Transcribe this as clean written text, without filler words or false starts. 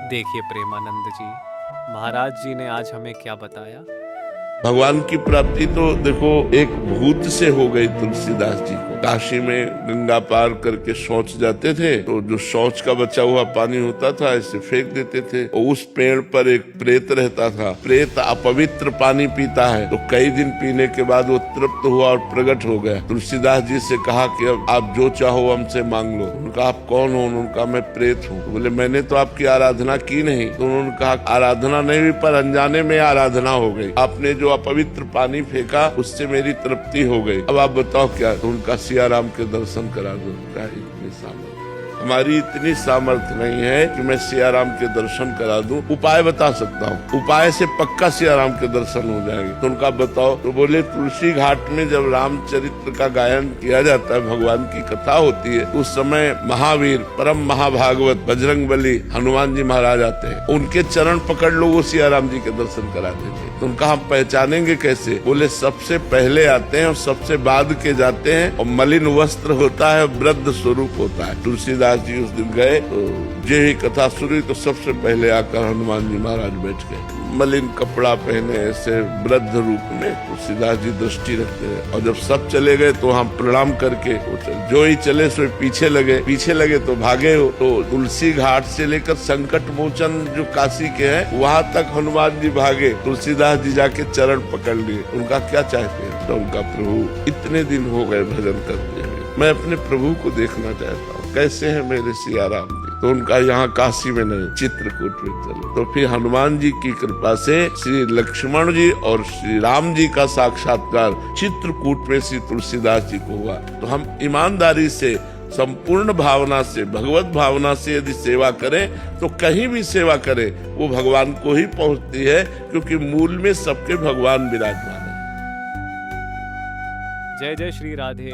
देखिए प्रेमानंद जी, महाराज जी ने आज हमें क्या बताया। भगवान की प्राप्ति तो देखो एक भूत से हो गई तुलसीदास जी को। काशी में गंगा पार करके शौच जाते थे तो जो शौच का बचा हुआ पानी होता था ऐसे फेंक देते थे और उस पेड़ पर एक प्रेत रहता था। प्रेत अपवित्र पानी पीता है तो कई दिन पीने के बाद वो तृप्त हुआ और प्रकट हो गया। तुलसीदास जी से कहा कि अब आप जो चाहो हमसे मांग लो। उनका आप कौन हो? उन्होंने कहा मैं प्रेत हूँ। बोले मैंने तो आपकी आराधना की नहीं। तो उन्होंने कहा आराधना नहीं हुई पर अनजाने में आराधना हो गई। आपने जो अपवित्र पानी फेंका उससे मेरी तृप्ति हो गई। अब आप बताओ क्या? तो उनका सिया राम के दर्शन करा दो। क्या इतनी सामर्थ्य? हमारी इतनी सामर्थ्य नहीं है कि मैं सिया राम के दर्शन करा दूं। उपाय बता सकता हूँ, उपाय से पक्का सिया राम के दर्शन हो जाएंगे। तो उनका बताओ। तो बोले तुलसी घाट में जब रामचरित्र का गायन किया जाता है, भगवान की कथा होती है, उस समय महावीर परम महाभागवत बजरंगबली हनुमान जी महाराज आते हैं। उनके चरण पकड़ लो, वो सिया राम जी के दर्शन करा देते। तो उनका हम पहचानेंगे कैसे? बोले सबसे पहले आते हैं और सबसे बाद के जाते हैं और मलिन वस्त्र होता है, वृद्ध स्वरूप होता है। तुलसीदास जी उस दिन गए तो जो ही कथा सुनी तो सबसे पहले आकर हनुमान जी महाराज बैठ गए। मलिन कपड़ा पहने ऐसे वृद्ध रूप में तुलसीदास जी दृष्टि रखते हैं। और जब सब चले गए तो हम प्रणाम करके जो ही चले सो पीछे लगे तो भागे हो। तो तुलसी घाट से लेकर संकट मोचन जो काशी के हैं वहां तक हनुमान जी भागे। तुलसीदास जी जाके चरण पकड़ लिए। उनका क्या चाहते हैं? तो उनका प्रभु इतने दिन हो गए भजन करते हुए, मैं अपने प्रभु को देखना चाहता हूँ, कैसे है मेरे सिया राम जी। तो उनका यहाँ काशी में नहीं चित्रकूट में चलो। तो फिर हनुमान जी की कृपा से श्री लक्ष्मण जी और श्री राम जी का साक्षात्कार चित्रकूट में श्री तुलसीदास जी को हुआ। तो हम ईमानदारी से संपूर्ण भावना से भगवत भावना से यदि सेवा करें तो कहीं भी सेवा करें वो भगवान को ही पहुंचती है, क्योंकि मूल में सबके भगवान विराजमान है। जय जय श्री राधे।